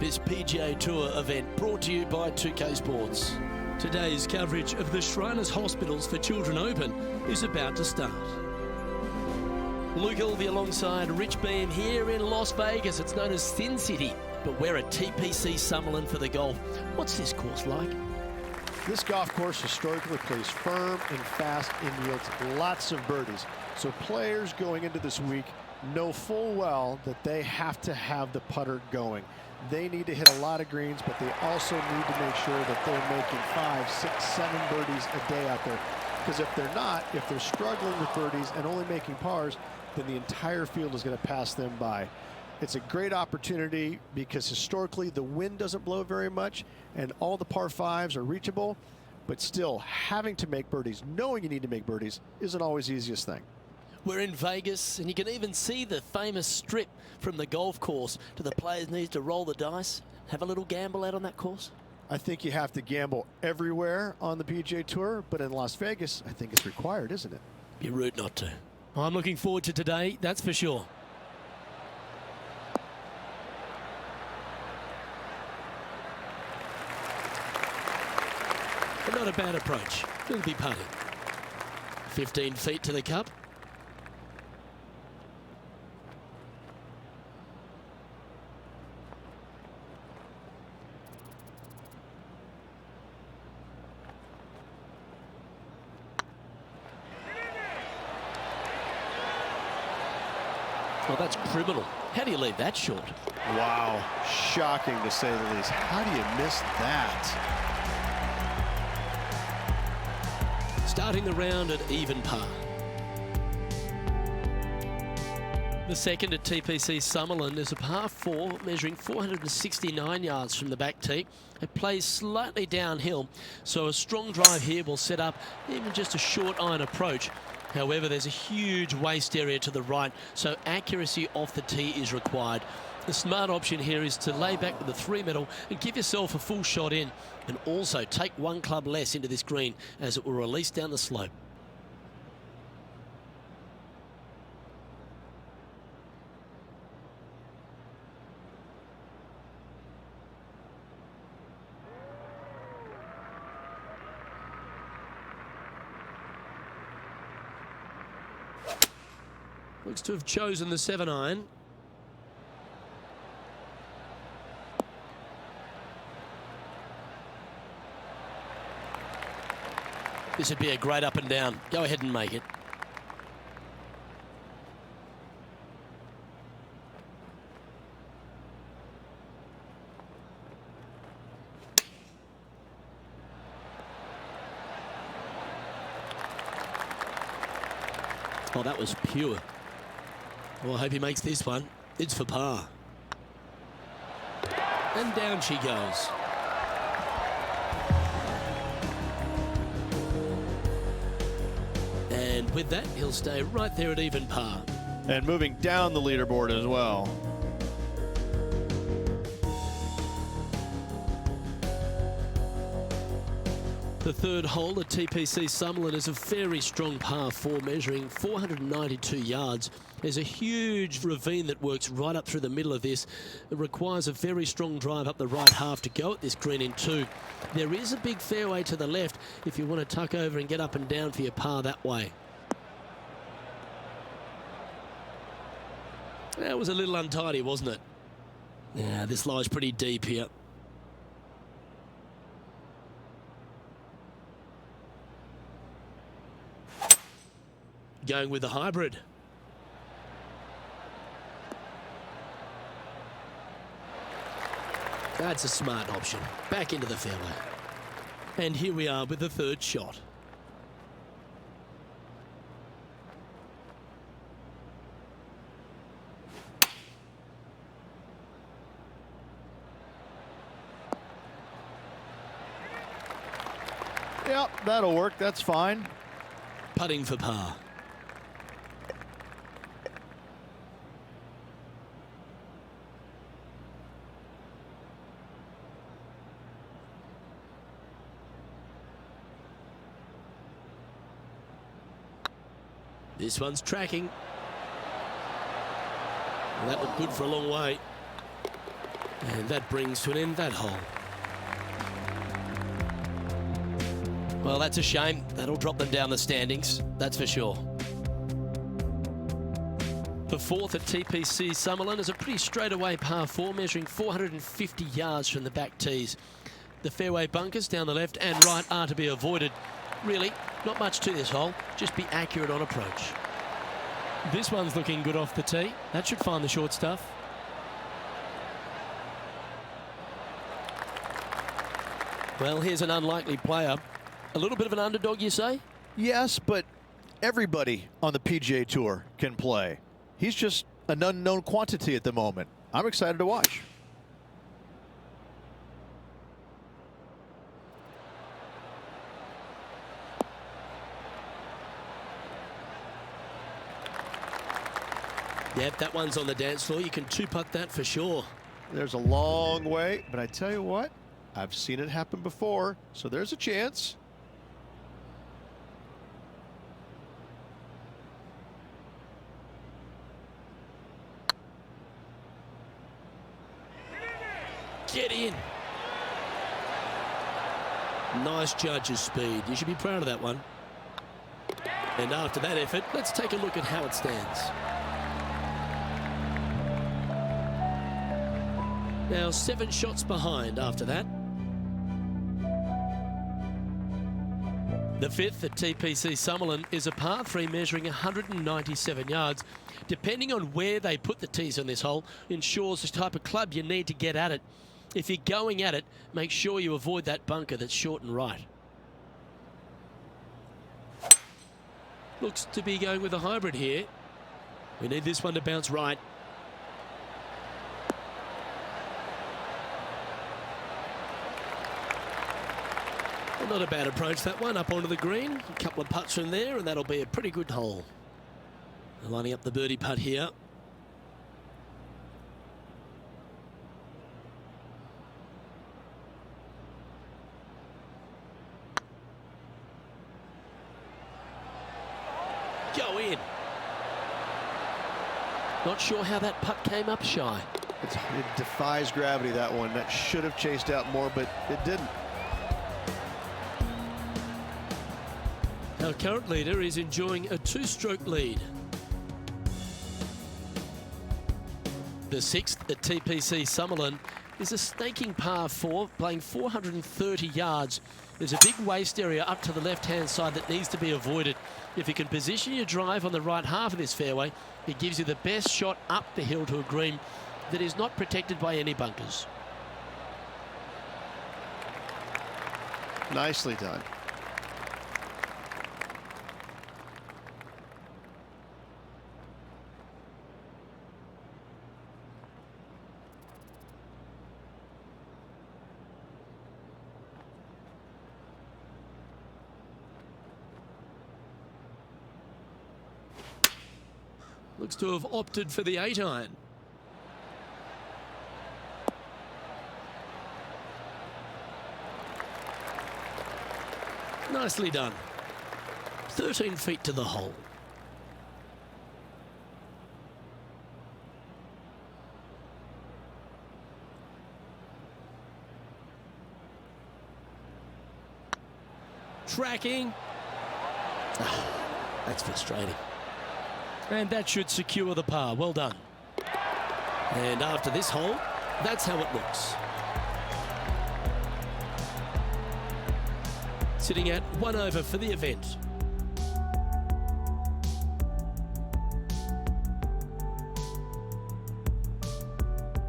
this PGA Tour event, brought to you by 2K Sports. Today's coverage of the Shriners Hospitals for Children Open is about to start. Luke Ilvey alongside Rich Beam here in Las Vegas. It's known as Sin City, but we're at TPC Summerlin for the golf. What's this course like? This golf course historically plays firm and fast and yields lots of birdies. So players going into this week know full well that they have to have the putter going. They need to hit a lot of greens, but they also need to make sure that they're making 5, 6, 7 birdies a day out there. Because if they're not, if they're struggling with birdies and only making pars, then the entire field is going to pass them by. It's a great opportunity because historically the wind doesn't blow very much and all the par 5s are reachable, but still having to make birdies, knowing you need to make birdies, isn't always the easiest thing. We're in Vegas, and you can even see the famous strip from the golf course. Do the players need to roll the dice, have a little gamble out on that course? I think you have to gamble everywhere on the PGA Tour, but in Las Vegas, I think it's required, isn't it? Be rude not to. I'm looking forward to today, that's for sure. But not a bad approach. It'll be putting. 15 feet to the cup. Well, that's criminal. How do you leave that short? Wow, shocking to say the least. How do you miss that? Starting the round at even par. The second at TPC Summerlin is a par 4 measuring 469 yards from the back tee. It plays slightly downhill, so a strong drive here will set up even just a short iron approach. However, there's a huge waste area to the right, so accuracy off the tee is required. The smart option here is to lay back with the 3-metal and give yourself a full shot in, and also take one club less into this green as it will release down the slope. Looks to have chosen the 7-iron. This would be a great up and down. Go ahead and make it. Oh, that was pure. Well, I hope he makes this one. It's for par. And down she goes. And with that, he'll stay right there at even par. And moving down the leaderboard as well. The third hole at TPC Summerlin is a very strong par 4 measuring 492 yards. There's a huge ravine that works right up through the middle of this. It requires a very strong drive up the right half to go at this green in 2. There is a big fairway to the left if you want to tuck over and get up and down for your par that way. That was a little untidy, wasn't it? Yeah, this lies pretty deep here. Going with the hybrid. That's a smart option. Back into the fairway. And here we are with the third shot. Yep, that'll work. That's fine. Putting for par. This one's tracking. Well, that looked good for a long way. And that brings to an end that hole. Well, that's a shame. That'll drop them down the standings, that's for sure. The fourth at TPC Summerlin is a pretty straightaway par 4, measuring 450 yards from the back tees. The fairway bunkers down the left and right are to be avoided. Really, not much to this hole, just be accurate on approach. This one's looking good off the tee. That should find the short stuff. Well, here's an unlikely player. A little bit of an underdog, you say? Yes, but everybody on the PGA Tour can play. He's just an unknown quantity at the moment. I'm excited to watch. Yep, that one's on the dance floor. You can two-putt that for sure. There's a long way, but I tell you what, I've seen it happen before, so there's a chance. Get in. Nice judge's speed. You should be proud of that one. And after that effort, let's take a look at how it stands. Now 7 shots behind after that. The fifth at TPC Summerlin is a par 3 measuring 197 yards. Depending on where they put the tees on this hole ensures the type of club you need to get at it. If you're going at it, make sure you avoid that bunker that's short and right. Looks to be going with a hybrid here. We need this one to bounce right. Well, not a bad approach, that one, up onto the green. A couple of putts from there, and that'll be a pretty good hole. They're lining up the birdie putt here. Go in. Not sure how that putt came up shy. It defies gravity, that one. That should have chased out more, but it didn't. Our current leader is enjoying a 2-stroke lead. The sixth at TPC Summerlin is a snaking par 4, playing 430 yards. There's a big waste area up to the left-hand side that needs to be avoided. If you can position your drive on the right half of this fairway, it gives you the best shot up the hill to a green that is not protected by any bunkers. Nicely done. Looks to have opted for the 8-iron. Nicely done. 13 feet to the hole. Tracking. That's frustrating. And that should secure the par. Well done. And after this hole, that's how it looks. Sitting at 1 over for the event.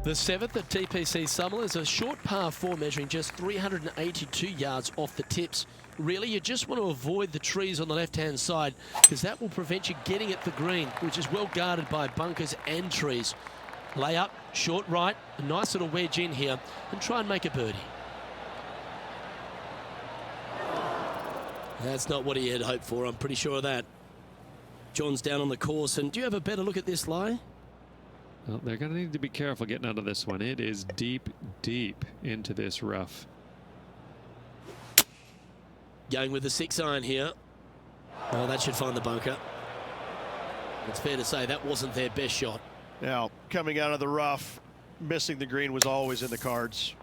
The seventh at TPC Summerlin is a short par 4 measuring just 382 yards off the tips. Really, you just want to avoid the trees on the left-hand side because that will prevent you getting at the green, which is well guarded by bunkers and trees. Lay up, short right, a nice little wedge in here, and try and make a birdie. That's not what he had hoped for, I'm pretty sure of that. John's down on the course, and do you have a better look at this lie? Well, they're going to need to be careful getting out of this one. It is deep, deep into this rough. Going with the 6-iron here. Oh, that should find the bunker. It's fair to say that wasn't their best shot. Now, coming out of the rough, missing the green was always in the cards.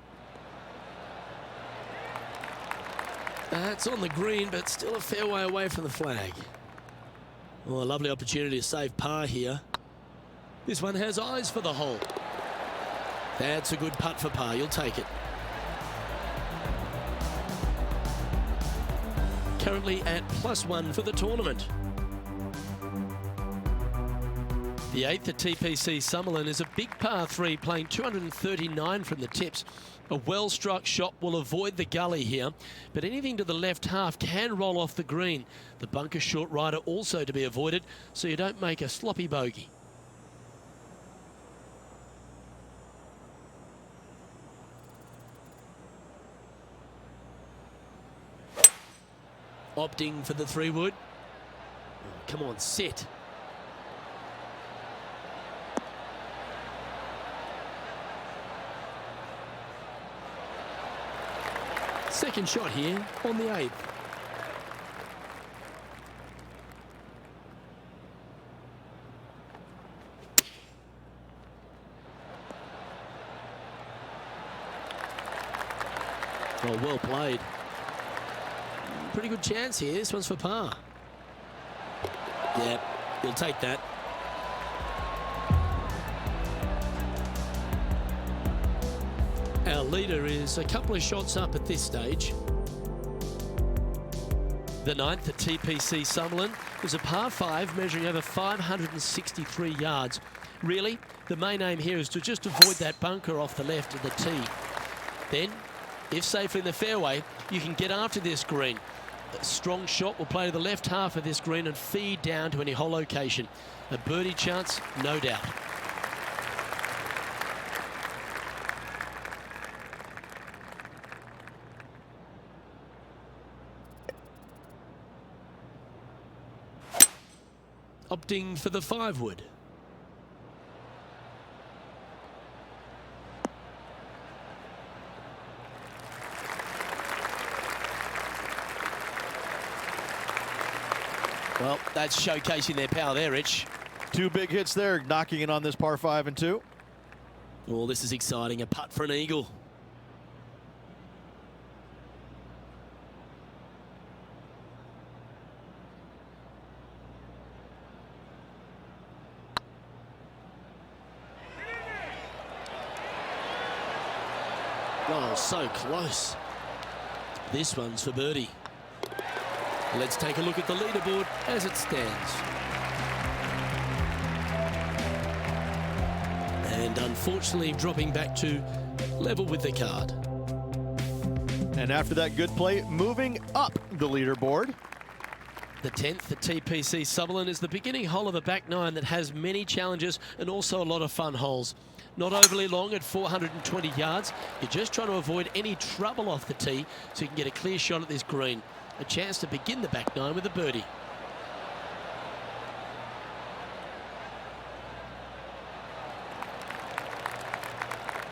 It's on the green, but still a fair way away from the flag. Well, a lovely opportunity to save par here. This one has eyes for the hole. That's a good putt for par. You'll take it. Currently at +1 for the tournament. The 8th at TPC Summerlin is a big par 3 playing 239 from the tips. A well-struck shot will avoid the gully here, but anything to the left half can roll off the green. The bunker short rider also to be avoided, so you don't make a sloppy bogey. Opting for the 3-wood. Oh, come on, sit. Second shot here on the 8th. Oh, well played. Pretty good chance here. This one's for par. Yeah, you'll take that. Our leader is a couple of shots up at this stage. The 9th at TPC Summerlin is a par 5 measuring over 563 yards. Really, the main aim here is to just avoid that bunker off the left of the tee. Then, if safely in the fairway, you can get after this green. A strong shot will play to the left half of this green and feed down to any hole location. A birdie chance, no doubt. Opting for the 5-wood. Well, that's showcasing their power there, Rich. 2 big hits there, knocking in on this par 5 and 2. Oh, this is exciting. A putt for an eagle. Oh, so close. This one's for birdie. Let's take a look at the leaderboard as it stands. And unfortunately dropping back to level with the card. And after that good play, moving up the leaderboard. The 10th at TPC Summerlin is the beginning hole of a back 9 that has many challenges and also a lot of fun holes. Not overly long at 420 yards. You're just trying to avoid any trouble off the tee so you can get a clear shot at this green. A chance to begin the back 9 with a birdie.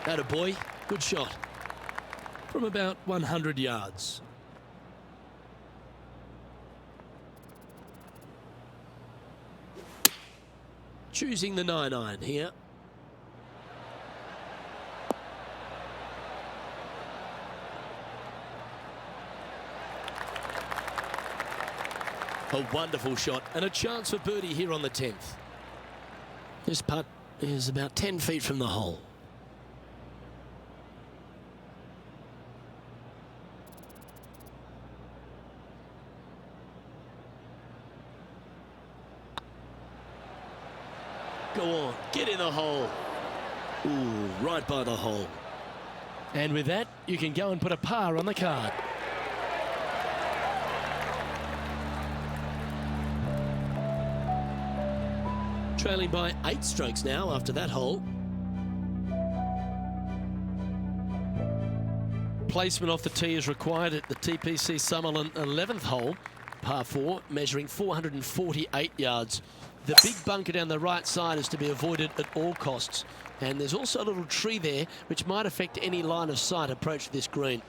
Atta boy, good shot. From about 100 yards. Choosing the 9-iron here. A wonderful shot and a chance for birdie here on the 10th. This putt is about 10 feet from the hole. Go on, get in the hole. Ooh, right by the hole. And with that, you can go and put a par on the card. Trailing by 8 strokes now after that hole. Placement off the tee is required at the TPC Summerlin 11th hole, par 4, measuring 448 yards. The big bunker down the right side is to be avoided at all costs. And there's also a little tree there which might affect any line of sight approach to this green.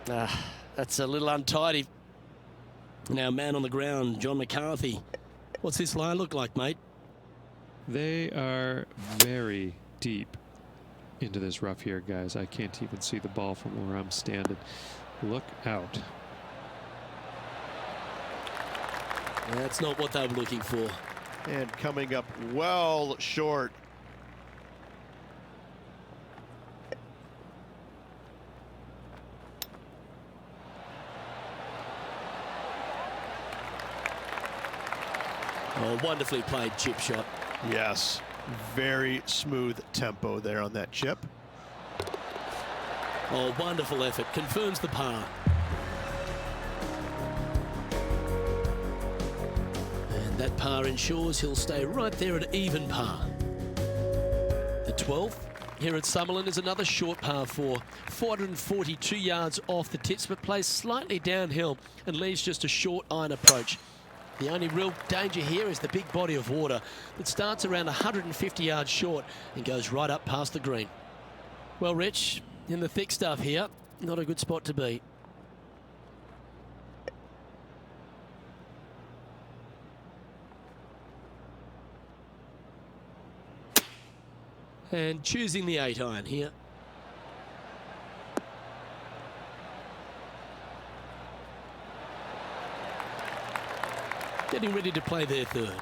That's a little untidy. Now, man on the ground, John McCarthy. What's this line look like, mate? They are very deep into this rough here, guys. I can't even see the ball from where I'm standing. Look out. That's not what they were looking for. And coming up well short. Oh, wonderfully played chip shot. Yes, very smooth tempo there on that chip. Oh, wonderful effort. Confirms the par. And that par ensures he'll stay right there at even par. The 12th here at Summerlin is another short par 4. 442 yards off the tips, but plays slightly downhill and leaves just a short iron approach. The only real danger here is the big body of water that starts around 150 yards short and goes right up past the green. Well, Rich, in the thick stuff here, not a good spot to be. And choosing the 8-iron here. Getting ready to play their third.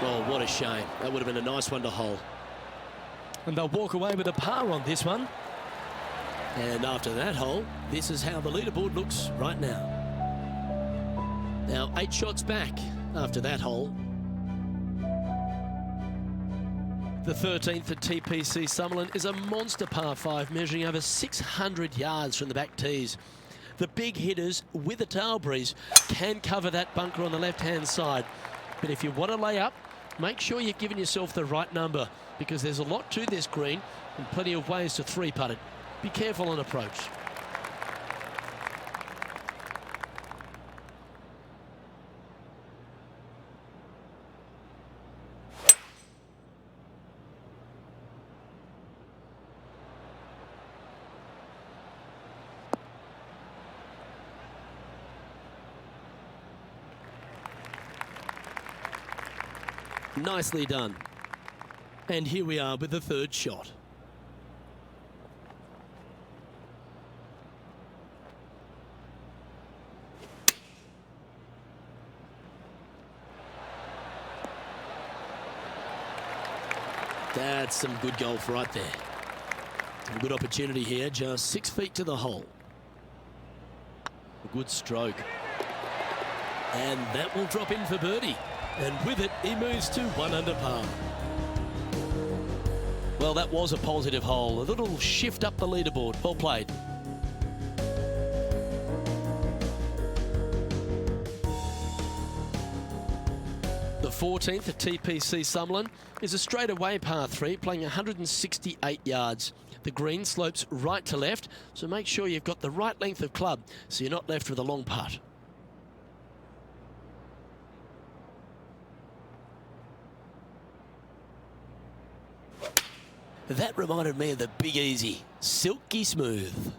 Oh, what a shame. That would have been a nice one to hole. And they'll walk away with a par on this one. And after that hole, this is how the leaderboard looks right now. Now 8 shots back after that hole. The 13th at TPC Summerlin is a monster par 5 measuring over 600 yards from the back tees. The big hitters with a tail breeze can cover that bunker on the left-hand side. But if you want to lay up, make sure you're giving yourself the right number, because there's a lot to this green and plenty of ways to 3-putt it. Be careful on approach. Nicely done. And here we are with the third shot. That's some good golf right there. A good opportunity here, just 6 feet to the hole. A good stroke. And that will drop in for birdie. And with it, he moves to 1 under par. Well, that was a positive hole. A little shift up the leaderboard. Well played. The 14th at TPC Summerlin is a straightaway par 3, playing 168 yards. The green slopes right to left, so make sure you've got the right length of club so you're not left with a long putt. That reminded me of the Big Easy, silky smooth.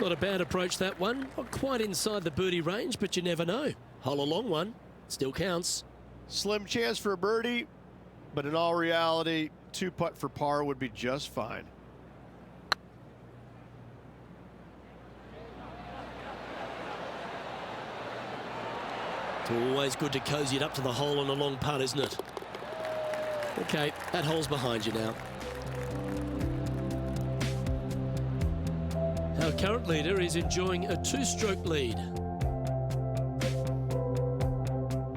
Not a bad approach, that one. Not quite inside the birdie range, but you never know. Hole a long one, still counts. Slim chance for a birdie, but in all reality, 2-putt for par would be just fine. It's always good to cozy it up to the hole on a long putt, isn't it? Okay, that hole's behind you now. Our current leader is enjoying a 2-stroke lead.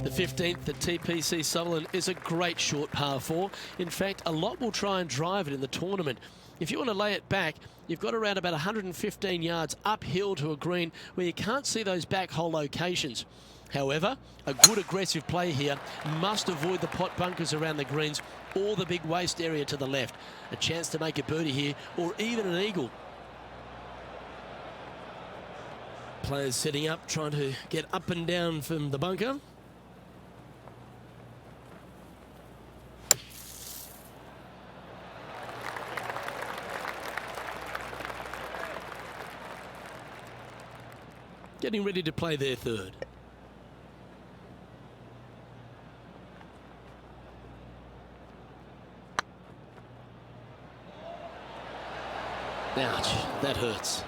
The 15th at TPC Summerlin is a great short par 4. In fact, a lot will try and drive it in the tournament. If you want to lay it back, you've got around about 115 yards uphill to a green where you can't see those back hole locations. However, a good aggressive play here must avoid the pot bunkers around the greens or the big waste area to the left. A chance to make a birdie here or even an eagle. Players setting up, trying to get up and down from the bunker. Getting ready to play their third. Ouch, that hurts.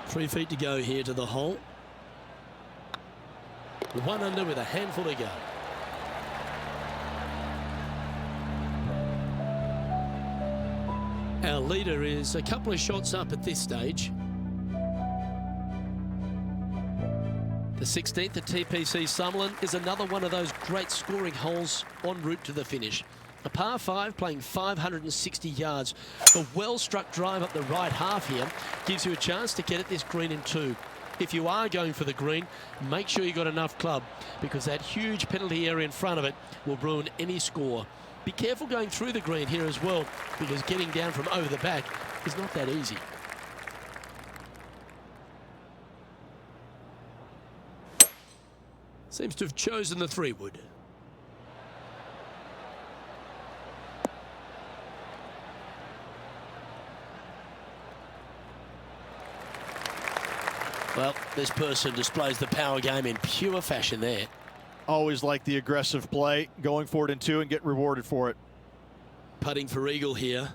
3 feet to go here to the hole. 1 under with a handful to go. Our leader is a couple of shots up at this stage. The 16th at TPC Summerlin is another one of those great scoring holes en route to the finish. A par 5 playing 560 yards. A well-struck drive up the right half here gives you a chance to get at this green in 2. If you are going for the green, make sure you got enough club, because that huge penalty area in front of it will ruin any score. Be careful going through the green here as well, because getting down from over the back is not that easy. Seems to have chosen the 3-wood. Well, this person displays the power game in pure fashion there. Always like the aggressive play, going for it in 2 and get rewarded for it. Putting for eagle here.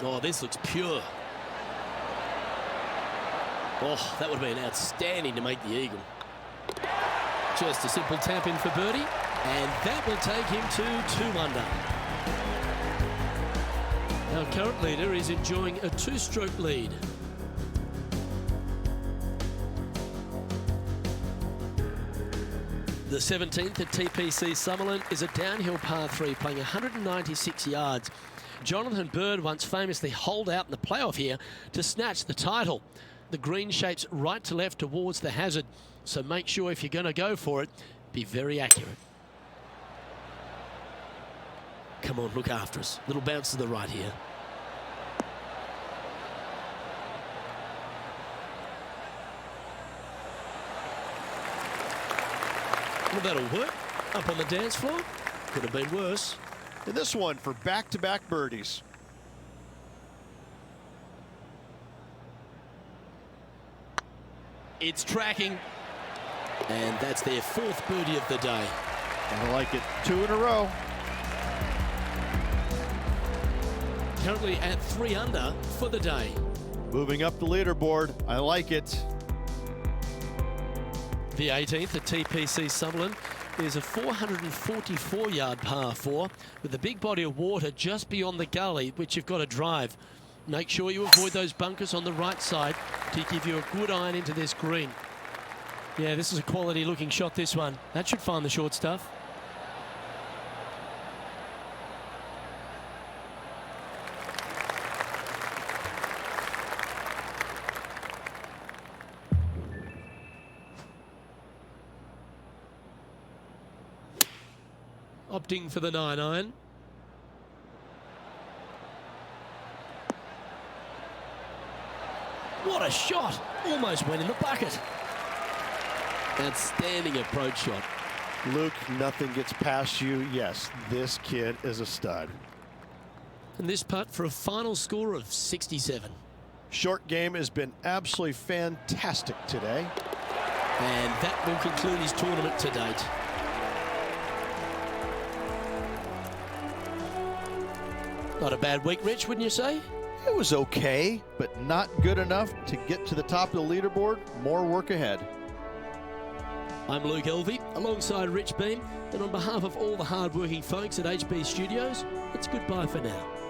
Oh, this looks pure. Oh, that would have been outstanding to make the eagle. Just a simple tap in for birdie, and that will take him to 2 under. Our current leader is enjoying a 2-stroke lead. The 17th at TPC Summerlin is a downhill par 3 playing 196 yards. Jonathan Bird once famously holed out in the playoff here to snatch the title. The green shapes right to left towards the hazard, so make sure if you're going to go for it, be very accurate. Come on, look after us. Little bounce to the right here. Well, that'll work. Up on the dance floor. Could have been worse. And this one for back-to-back birdies. It's tracking. And that's their 4th birdie of the day. I like it. 2 in a row. Currently at 3 under for the day. Moving up the leaderboard. I like it. The 18th at TPC Summerlin is a 444-yard par 4 with a big body of water just beyond the gully, which you've got to drive. Make sure you avoid those bunkers on the right side to give you a good iron into this green. Yeah, this is a quality looking shot, this one. That should find the short stuff. Opting for the 9-iron. What a shot! Almost went in the bucket. Outstanding approach shot. Luke, nothing gets past you. Yes, this kid is a stud. And this putt for a final score of 67. Short game has been absolutely fantastic today. And that will conclude his tournament to date. Not a bad week, Rich, wouldn't you say? It was okay, but not good enough to get to the top of the leaderboard. More work ahead. I'm Luke Elvey, alongside Rich Beam, and on behalf of all the hard-working folks at HB Studios, it's goodbye for now.